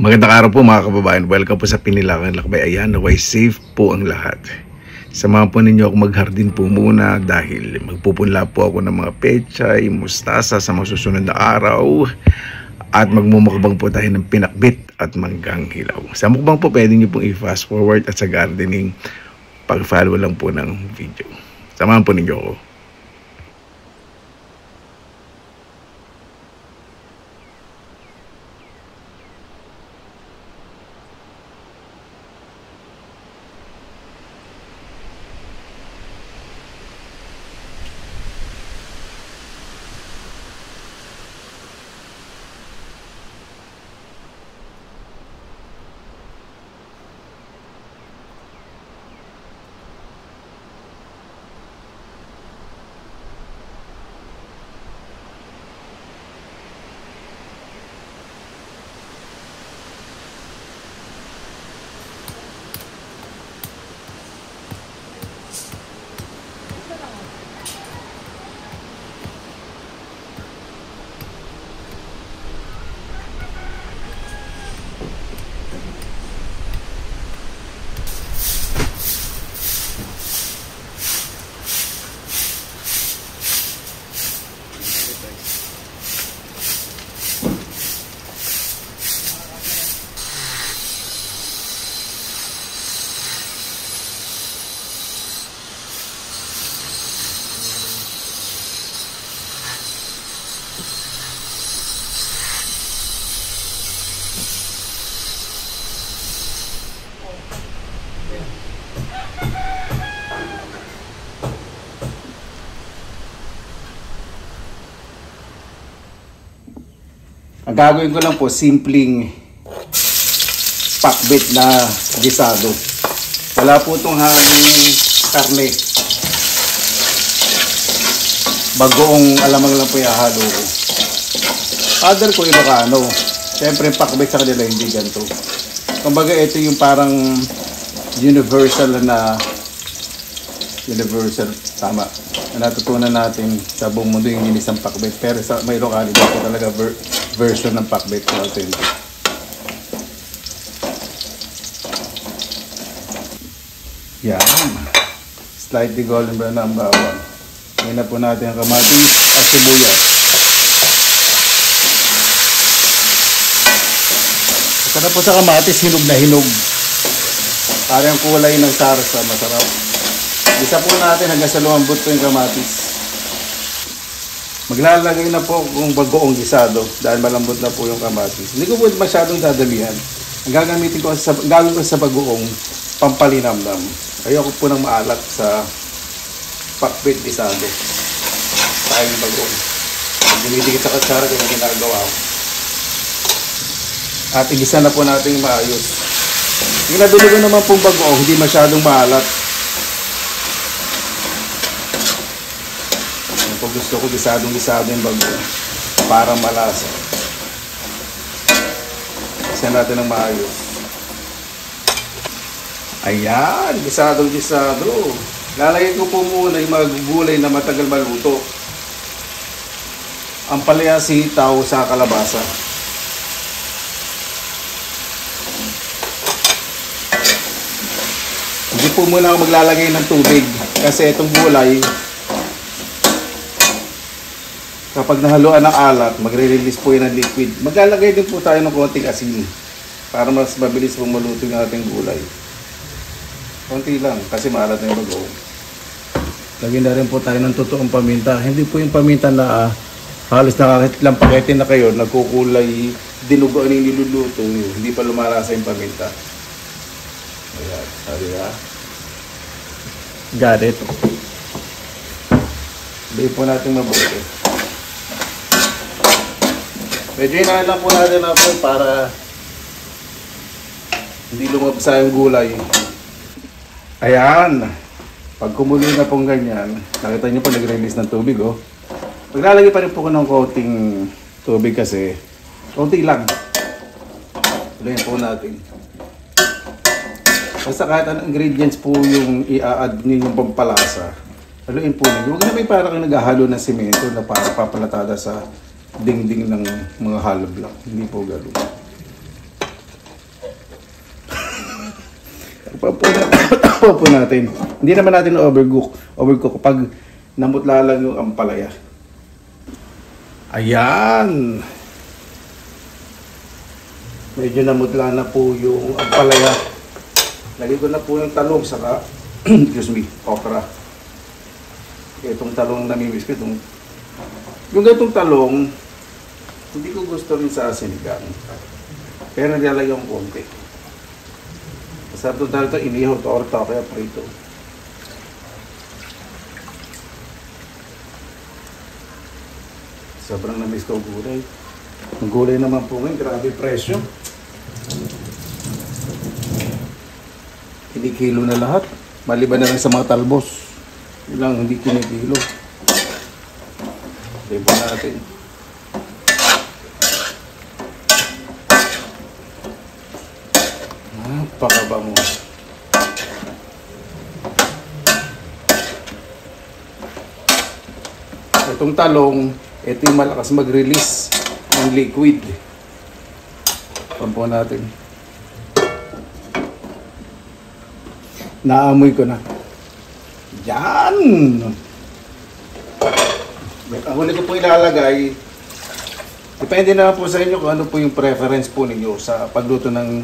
Magandang araw po mga kababayan. Welcome po sa Pinilakan Lakbay. Ayan, naway safe po ang lahat. Samahan po ninyo ako maghardin po muna dahil magpupunla po ako ng mga pechay, mustasa sa mga susunod na araw at magmumukbang po tayo ng pinakbit at manggang hilaw. Sa mukbang po pwede nyo pong i-fast forward at sa gardening pag-follow lang po ng video. Samahan po ninyo ako. Ang gagawin ko lang po, simpleng pakbet na gisado. Wala po itong halong karne. Bagoong alamang lang po yung halo ko. Other ko Ilocano. Siyempre pakbet sa kanila hindi ganito. Kumbaga ito yung parang universal, tama. Na natutunan natin sa buong mundo yung inisang pakbet. Pero sa may Ilocano dito talaga version ng pakbet na authentic. Yan. Slightly golden brown na ang bawang. Ngayon na po natin ang kamatis at sibuyas. Ito na po sa kamatis, hinog na hinog. Parang kulay ng sarsa, masarap. Isa po natin hanggang sa lumambot po yung kamatis. Maglalagay na po kung bagoong gisado dahil malambot na po yung kamatis. Hindi ko po masyadong dadamihan. Ang gagamitin ko sa bagoong pampalinamnam. Ayoko po ng maalat sa pakbet gisado. Tayo yung bagoong. Dinidikit sa katsara kung yung ginagawa ko. At igisa na po natin yung maayos. Yung nabili ko naman pong bagoong, hindi masyadong maalat. Kung gusto ko gisadong-gisado yung bago para malasa. Isa natin ng maayos. Ayan, gisadong-gisado. Lalagay ko po muna yung mga gulay na matagal maluto. Ang palaya, sitaw sa kalabasa. Hindi po muna ako maglalagay ng tubig kasi itong gulay kapag nahaluan ng alat, magre-release po yun ng liquid. Maglalagay din po tayo ng konting asin para mas mabilis pong maluto yung ating gulay. Konti lang kasi maalat na yung bagoong. Lagyan na rin po tayo ng totoong paminta. Hindi po yung paminta na halos nakakitlang pakete na kayo, nagkukulay, dinuguan yung niluluto nyo. Hindi pa lumalasa yung paminta. Ayan, sabi ha. Got it. Hindi po natin mabuti. Medyo inahin lang po natin na po para hindi lumabasa yung gulay. Ayan. Pag kumulo na pong ganyan, nakita nyo po nag-release ng tubig oh. Maglalagay pa rin po ko ng konting tubig kasi konti lang. Tuloyin po natin. Basta kahit anong ingredients po yung i-add nyo yung pampalasa, haluin po ninyo. Huwag na may parang naghahalo ng simento na parang papalatada sa dingding ng mga hollow block. Hindi po gano'n. po natin. Hindi naman natin overcook kapag namutla lang yung ampalaya. Ayan. Medyo namutla na po yung ampalaya. Lagay ko na po yung talong saka excuse me, okra. Itong talong namimiss ko, yung ganitong talong, hindi ko gusto rin sa sinigang. Pero nilalagay yung konti. Masarap itong talong ito, inihaw to or kaya prito. Sobrang namiss ko gulay. Ang gulay naman po ngayon, grabe presyo. Kinikilo na lahat. Maliban na lang sa mga talbos. Yun lang, hindi kinikilo. Diba natin. Napakabango. Itong talong, ito yung malakas mag-release ng liquid. Pampo natin. Naamoy ko na. Yan! Ang huli ko po ilalagay, depende na po sa inyo kung ano po yung preference po ninyo sa pagluto ng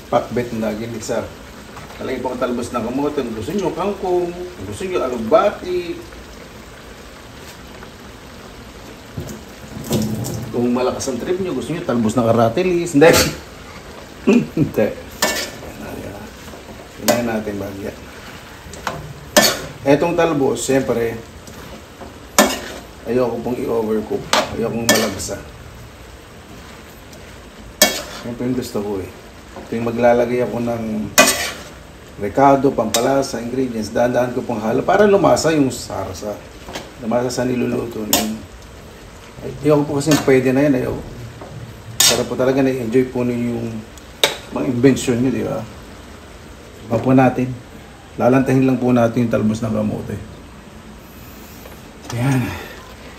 pakbet na ginisa. Talagay po ang talbos ng kamote, gusto nyo kangkong, gusto nyo alugbati. Kung malakas ang trip nyo, gusto nyo talbos ng aratilis. Hindi. Hindi. Hinahin natin bagya. Etong talbos, siyempre, ayoko pong i-overcook. Ayoko pong malagsa. Yan po yung gusto ko eh. Ito yung maglalagay ako ng recado, pampalasa, ingredients. Daan-daan ko pong halo para lumasa yung sarsa. Lumasa sa niluluto. Ayoko po kasi pwede na yan. Ayoko. Para po talaga na-enjoy po ninyo yung mga invention nyo, di ba? Iba po natin. Lalantahin lang po natin yung talbos ng kamote. Yan.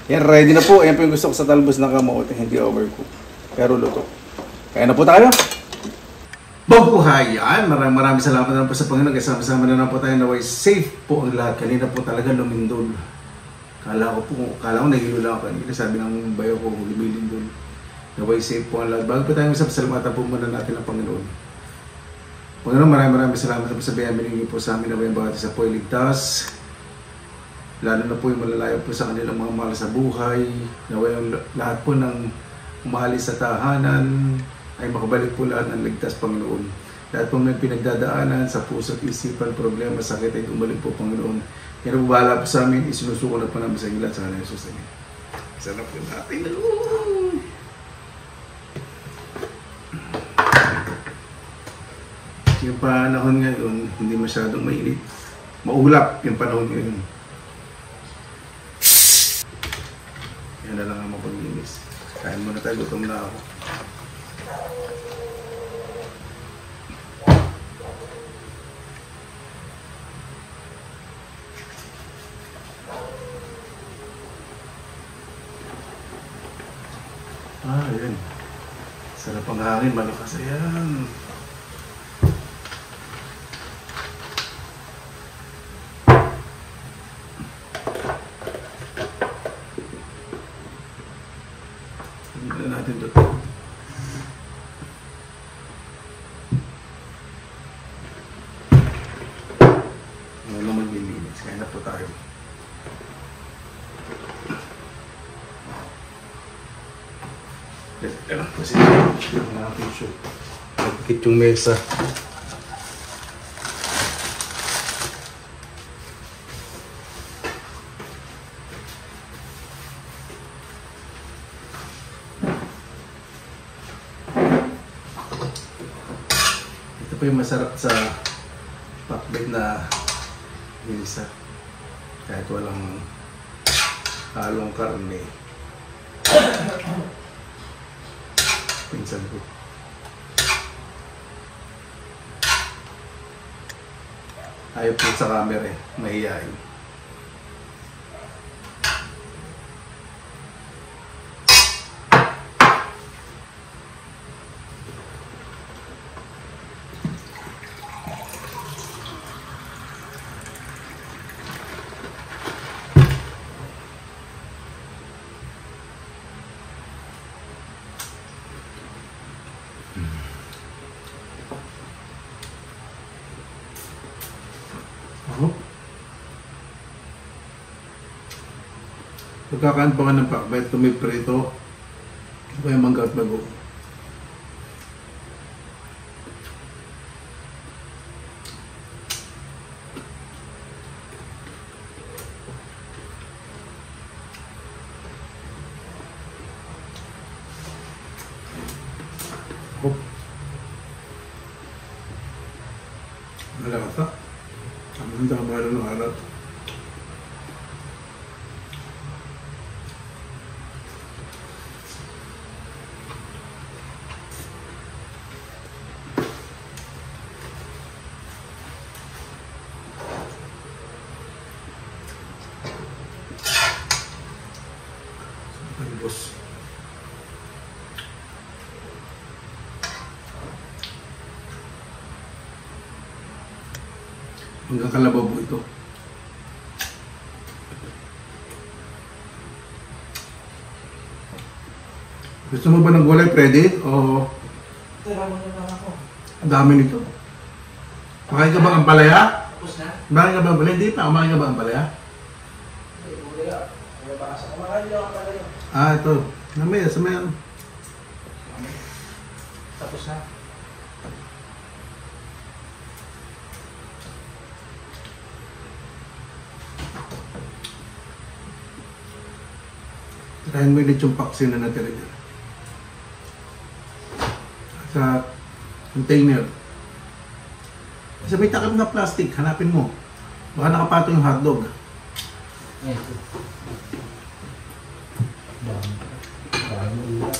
Yan, ready na po. Ayan po yung gusto ko sa talbos ng kamote. Hindi overcook. Pero luto. Kaya na po tayo. Mabuhay! Yan. Maraming salamat na po sa Panginoon. Kasama-sama na po tayo. Naway safe po ang lahat. Kanina po talaga lumindol. Kala ko nahilo lang ako kanina. Sabi ng bayo ko, lumilindol. Naway safe po ang lahat. Bago po tayo masapasalamatan po muna natin ang Panginoon. Panginoon, maraming salamat na po sa biyaya binigay po sa amin na bawat isa po ay ligtas. Lalo na po yung malalayo po sa kanilang mga mahal sa buhay. Naway lahat po ng umalis sa tahanan ay makabalik po lahat ng ligtas, Panginoon. Lahat po may pinagdadaanan sa puso't isipan, problema, sakit ay umalik po, Panginoon. Kaya po bahala po sa amin, isinusuko na po namin sa inyo lahat sa kanila Jesus. Sana po natin. Yung panahon ngayon, hindi masyadong mainit. Maulap yung panahon ngayon. Yan na lang ang mapaglinis. Kain muna tayo, gutom na ako. Ayan. Sarap ang hangin, malakas. Ayan. Natin ito. Ano naman dilinis? Kaya na po tayo. Kasi natin siya. Nagkit yung mesa. Ito po yung masarap sa pakbet na ginisa. Kahit walang halong karne. Pinsan ko. Ayaw po sa camera eh. Mahihain. Ako? Pagkakaan pa ka ng pakbet, tumiprito, o kaya mangga at bago. Hop. Malasa. Ang tama na ng alat. Talbos. Hanggang kalabaw po ito. Gusto mo ba ng gulay, Freddy? O Tira mo na lang ako. ang dami nito? Makain ka ba ang palaya? Tapos na? Makain ka ba ang palaya? Hindi pa. Makain ka ba ang palaya? Ay, wala. Wala pa kasi. Kumakain lang pala yun. Ah, ito. Namaya, sa mayan. Tapos na? Tirahin mo ulit yung paksiw na natira dyan. Sa container. Sa may takip na plastic, hanapin mo. Baka nakapatong yung hotdog. Ayan. Dami ulam.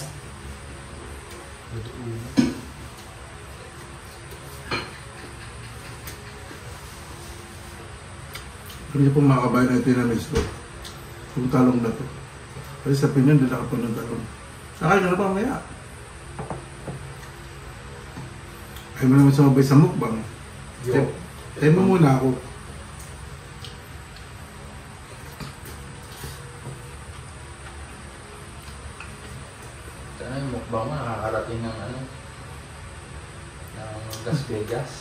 Kanya pong makabayan na tinamis to. Yung talong na to. Kasi sa Pinyan, din nakapon ng talong. Nakain ka na pa mamaya. Ayaw mo naman sumabay sa mukbang. Yo. Tayo mo muna ako. Sana yung mukbang na nakakarating ng ano? Ng Las Vegas.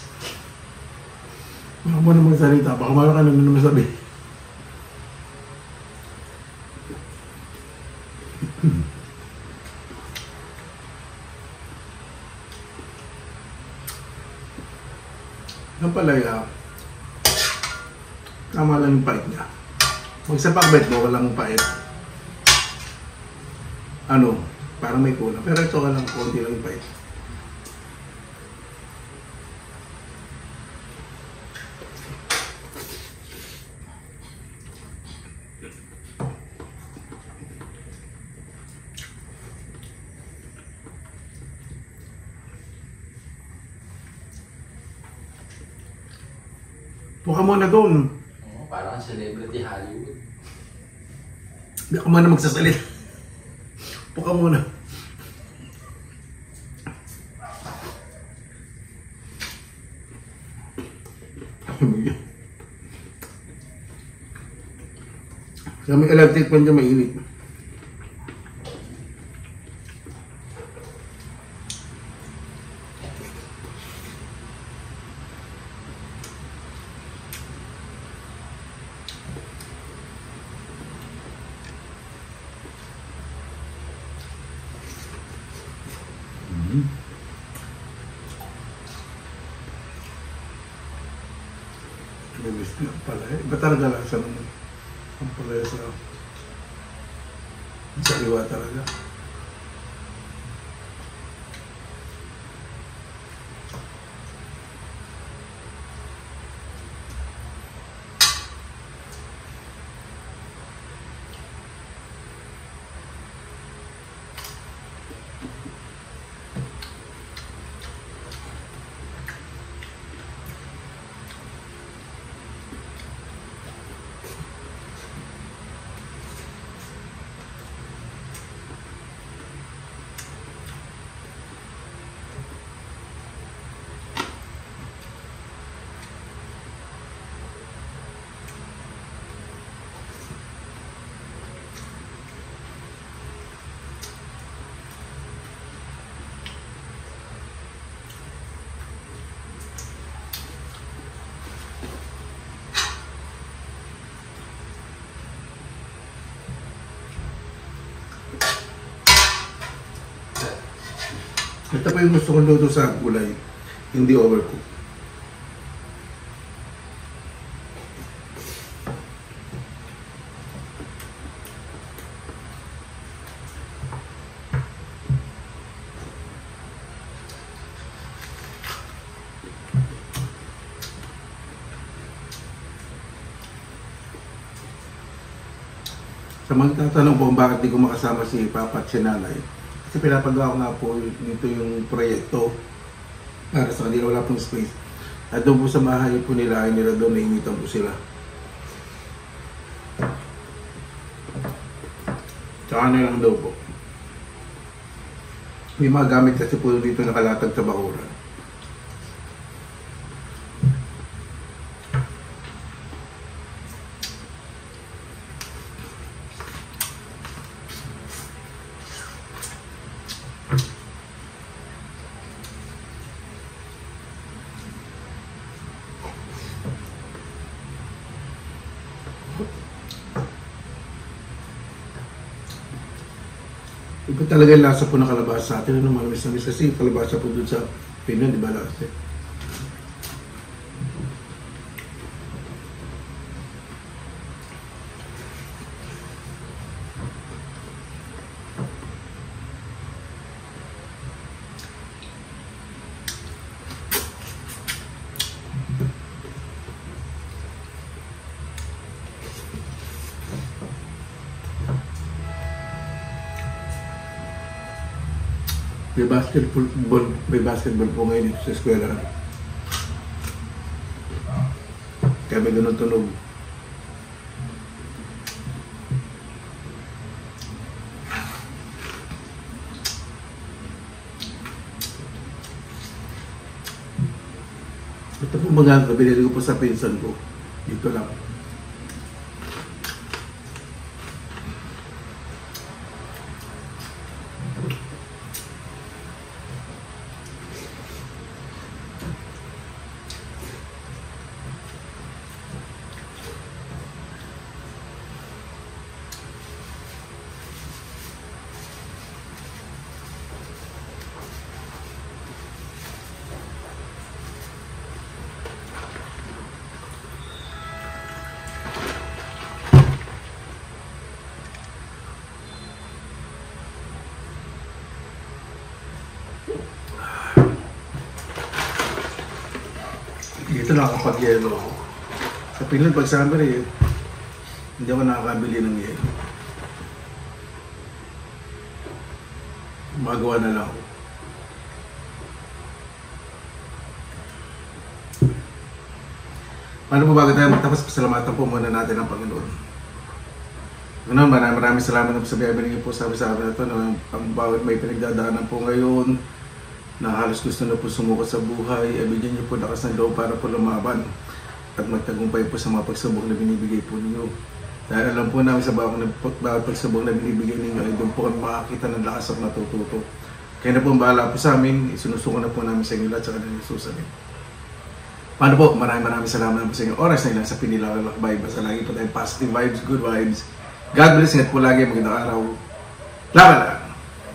Baka mo na magsalita. Baka mara ka na naman sabi. Ang palaya, tama lang yung pait niya. Pag sa pakbet mo, walang pait. Ano, parang may kulang. Pero ito ka lang, konti lang yung pait. Puka muna doon. Oo, parang celebrity Hollywood. Hindi ka muna magsasalita. Puka muna. Sa may electric pan dyan mainit. Namiss ko yung palaya. Iba talaga lang siya naman. Ang palaya sa liwa talaga. Ito pa yung gusto kong luto sa gulay, hindi overcook. Sa magtatanong po kung bakit di ko makasama si Papa at si Nanay, kasi pinapagawa ko nga po nito yung proyekto para sa kanila, wala pong space. At doon po sa bahay po nila, ay nila doon, nainitan po sila. Tsaka na lang daw po. May mga gamit kasi po dito nakalatag sa bakuran. Iba talaga yung lasa po ng kalabasa sa atin. Ano, manamis-namis kasi yung kalabasa po doon sa Pinoy, di ba lasa? May basketball po ngayon dito sa eskwela. Kaya may ganun tunog. Ito po mga binili ko po sa pinsan ko. Dito lang. Dito nakakapag-yelo ako. Sa Finland, pag summer hindi ako nakakabili ng yelo. Magawa na lang ako. Paano po bago tayo magtapos, pasalamatan po muna natin ang Panginoon. Ano, maraming salamat po sa biyaya po sa amin na ito. Ang bawat may pinagdadaanan po ngayon, na halos gusto na po sumuko sa buhay, bigyan niyo po lakas ng loob para po lumaban at magtagumpay po sa mga pagsubok na binibigay po ninyo. Dahil alam po namin sa bawat pagsubok na binibigay ninyo ay doon po kami makakita ng lakas at matututo. Kaya na po ang bahala po sa amin, isinusuko na po namin sa inyo lahat sa kanilang susunod. Paano po? Maraming salamat po sa inyo oras na ilang sa pinilalakbay. Basta lagi po tayo positive vibes, good vibes. God bless, ingat po lagi, magandang araw. Laban lang!